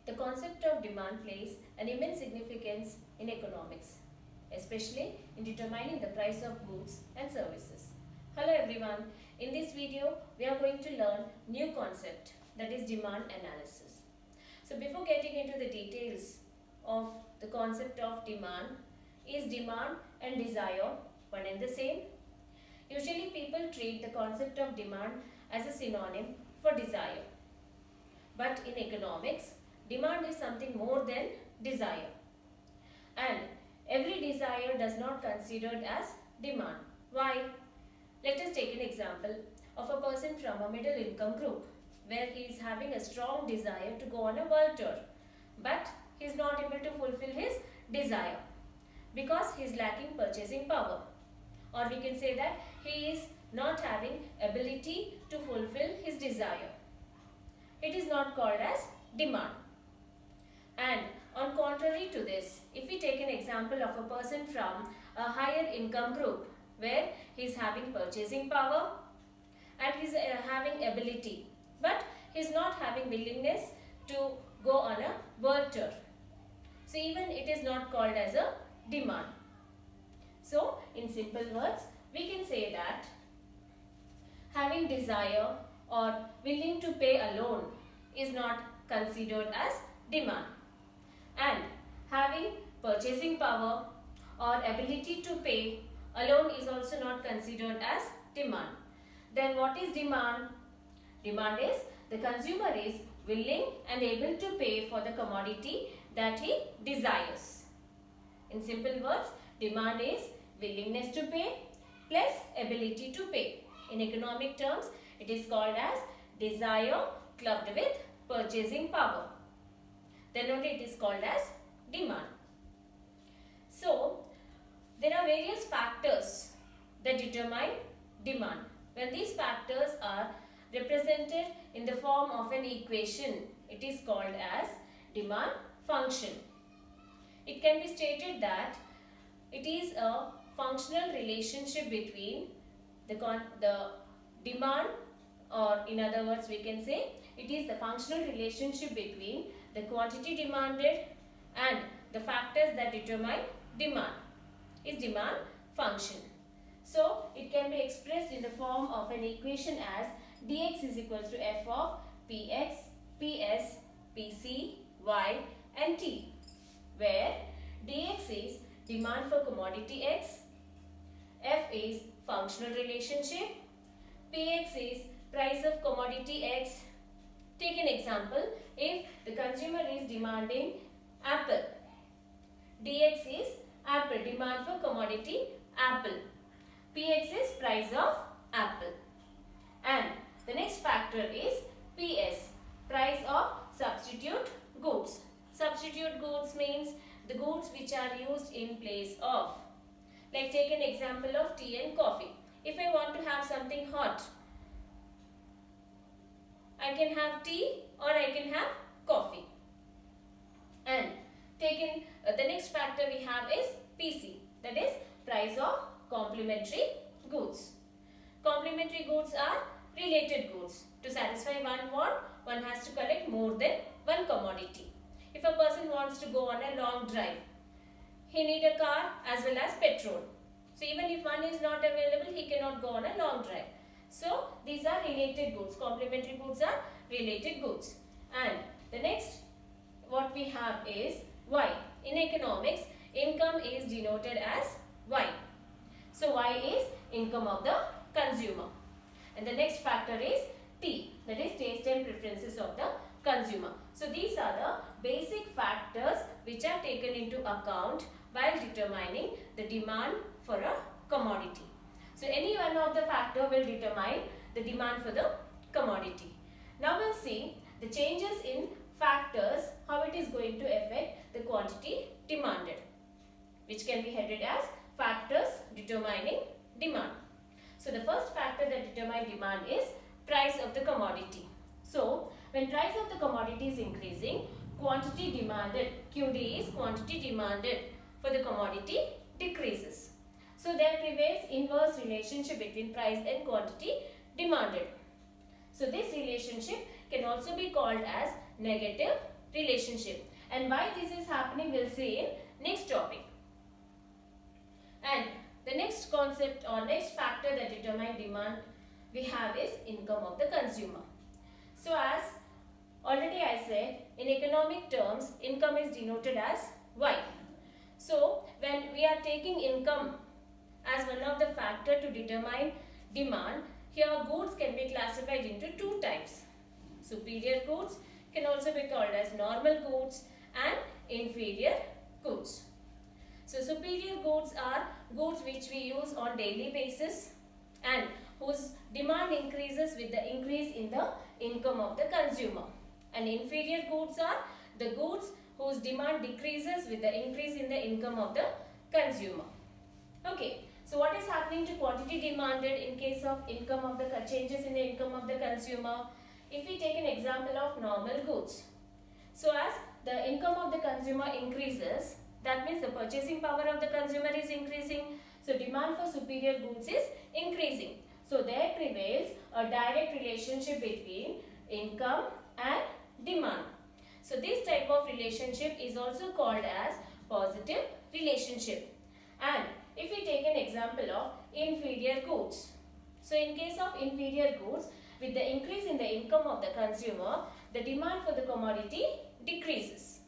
The concept of demand plays an immense significance in economics, especially in determining the price of goods and services. Hello everyone, in this video we are going to learn new concept, that is demand analysis. So before getting into the details of the concept of demand, is demand and desire one and the same? Usually people treat the concept of demand as a synonym for desire. But in economics, demand is something more than desire. And every desire does not considered as demand. Why? Let us take an example of a person from a middle income group where he is having a strong desire to go on a world tour. But he is not able to fulfill his desire because he is lacking purchasing power. Or we can say that he is not having ability to fulfill his desire. It is not called as demand. And on contrary to this, if we take an example of a person from a higher income group where he is having purchasing power and he is having ability, but he is not having willingness to go on a world tour. So even it is not called as a demand. So in simple words, we can say that having desire or willing to pay a loan is not considered as demand. And having purchasing power or ability to pay alone is also not considered as demand. Then what is demand? Demand is the consumer is willing and able to pay for the commodity that he desires. In simple words, demand is willingness to pay plus ability to pay. In economic terms, it is called as desire clubbed with purchasing power. Then only it is called as demand. So, there are various factors that determine demand. When these factors are represented in the form of an equation, it is called as demand function. It can be stated that it is a functional relationship between the demand, or in other words we can say it is the functional relationship between the quantity demanded and the factors that determine demand is demand function. So it can be expressed in the form of an equation as dx is equals to f of px, ps, pc, y and t, where dx is demand for commodity x, f is functional relationship, px is price of commodity x. Take an example, if the consumer is demanding apple, dx is apple, demand for commodity apple, px is price of apple. And the next factor is ps, price of substitute goods. Substitute goods means the goods which are used in place of. Like take an example of tea and coffee. If I want to have something hot, I can have tea or I can have coffee. And taken the next factor we have is PC, that is price of complementary goods. Complementary goods are related goods. To satisfy one want, one has to collect more than one commodity. If a person wants to go on a long drive, he needs a car as well as petrol. So even if one is not available, he cannot go on a long drive. So these are related goods. Complementary goods are related goods. And the next what we have is Y. In economics, income is denoted as Y. So Y is income of the consumer. And the next factor is T, that is taste and preferences of the consumer. So these are the basic factors which are taken into account while determining the demand for a commodity. So any one of the factor will determine the demand for the commodity. Now we'll see the changes in factors, how it is going to affect the quantity demanded, which can be headed as factors determining demand. So the first factor that determines demand is price of the commodity. So when price of the commodity is increasing, quantity demanded, QD is quantity demanded for the commodity decreases. So there prevails inverse relationship between price and quantity demanded. So this relationship can also be called as negative relationship. And why this is happening we'll see in next topic. And the next concept or next factor that determine demand we have is income of the consumer. So as already I said, in economic terms, income is denoted as Y. So when we are taking income as one of the factor to determine demand, here goods can be classified into two types. Superior goods can also be called as normal goods and inferior goods. So superior goods are goods which we use on daily basis and whose demand increases with the increase in the income of the consumer. And inferior goods are the goods whose demand decreases with the increase in the income of the consumer. Okay, so what is happening to quantity demanded in case of income of the changes in the income of the consumer? If we take an example of normal goods, so as the income of the consumer increases, that means the purchasing power of the consumer is increasing, so demand for superior goods is increasing. So there prevails a direct relationship between income and demand. So this type of relationship is also called as positive relationship. And if we take an example of inferior goods, so in case of inferior goods, with the increase in the income of the consumer, the demand for the commodity decreases.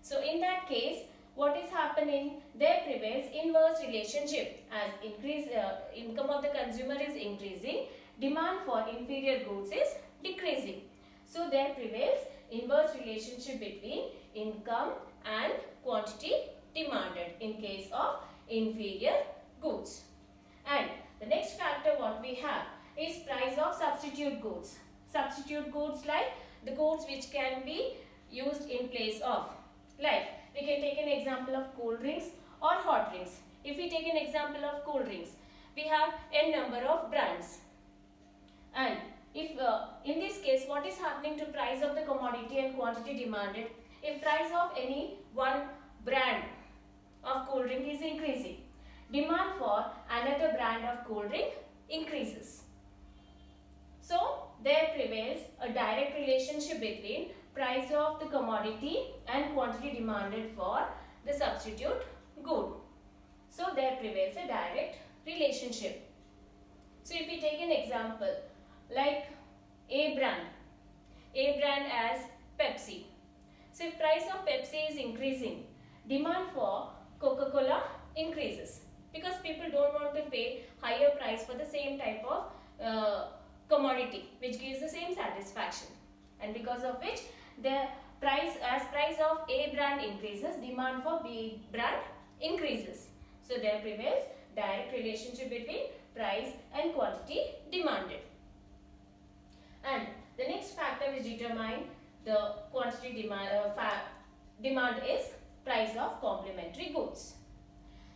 So in that case, what is happening? There prevails inverse relationship. As income of the consumer is increasing, demand for inferior goods is decreasing. So there prevails inverse relationship between income and quantity demanded in case of inferior goods. And the next factor what we have is price of substitute goods. Substitute goods like the goods which can be used in place of, like we can take an example of cool drinks or hot drinks. If we take an example of cool drinks, we have n number of brands. And if in this case, what is happening to price of the commodity and quantity demanded? If price of any one brand of cool drink is increasing, demand for another brand of cool drink increases. So there prevails a direct relationship between price of the commodity and quantity demanded for the substitute good. So there prevails a direct relationship. So if we take an example like A brand as Pepsi. So if price of Pepsi is increasing, demand for Coca-Cola increases because people don't want to pay higher price for the same type of commodity which gives the same satisfaction, and because of which the price of A brand increases, demand for B brand increases. So there prevails direct relationship between price and quantity demanded. And the next factor which determine the quantity demand is price of complementary goods.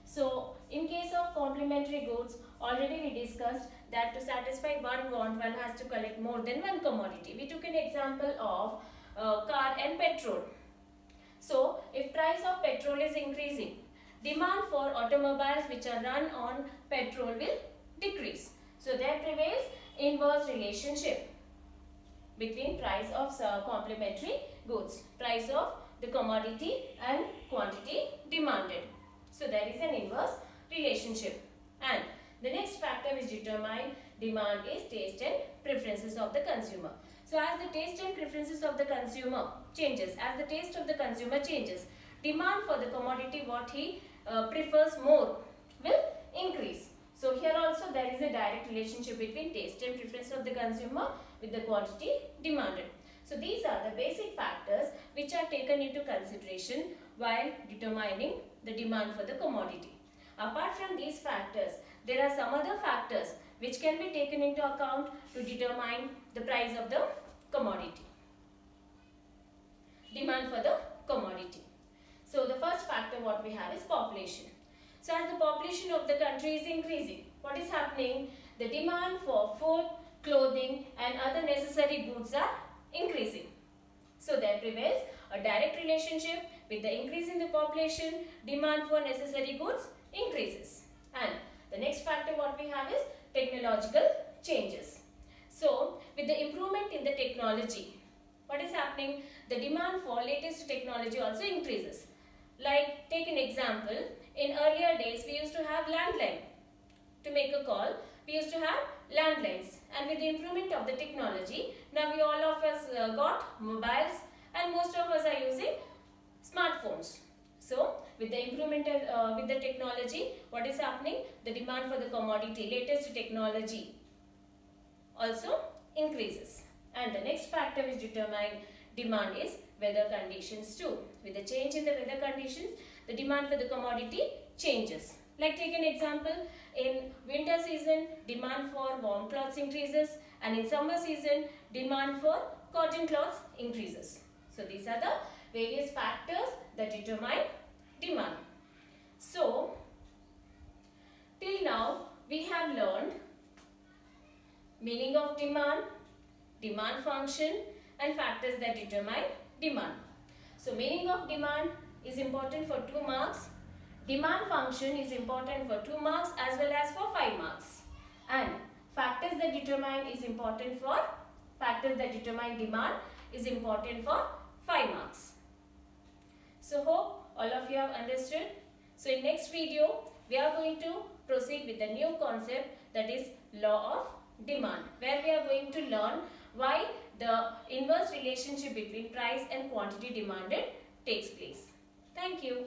So in case of complementary goods, already we discussed that to satisfy one want, one has to collect more than one commodity. We took an example of car and petrol. So if price of petrol is increasing, demand for automobiles which are run on petrol will decrease. So there prevails inverse relationship between price of complementary goods, price of the commodity and quantity demanded. So there is an inverse relationship. And the next factor which determine demand is taste and preferences of the consumer. So as the taste and preferences of the consumer changes, as the taste of the consumer changes, demand for the commodity what he prefers more will increase. So here also there is a direct relationship between taste and preference of the consumer with the quantity demanded. So these are the basic factors which are taken into consideration while determining the demand for the commodity. Apart from these factors, there are some other factors which can be taken into account to determine the price of the commodity. Demand for the commodity. So the first factor what we have is population. So as the population of the country is increasing, what is happening? The demand for food, clothing and other necessary goods are increasing. So there prevails a direct relationship with the increase in the population, demand for necessary goods increases. And the next factor what we have is technological changes. So with the improvement in the technology, what is happening? The demand for latest technology also increases. Like, take an example, in earlier days we used to have landline. To make a call, we used to have landlines, and with the improvement of the technology, now we all of us got mobiles, and most of us are using smartphones. So, with the improvement with the technology, what is happening? The demand for the commodity, latest technology also increases. And the next factor which determine demand is weather conditions too. With the change in the weather conditions, the demand for the commodity changes. Like, take an example, in winter season, demand for warm clothes increases, and in summer season, demand for cotton clothes increases. So these are the various factors that determine demand. So, till now we have learned meaning of demand, demand function, and factors that determine demand. So, meaning of demand is important for 2 marks. Demand function is important for 2 marks as well as for 5 marks. And factors that determine demand is important for 5 marks. So, hope all of you have understood. So, in next video, we are going to proceed with the new concept, that is law of demand, where we are going to learn why the inverse relationship between price and quantity demanded takes place. Thank you.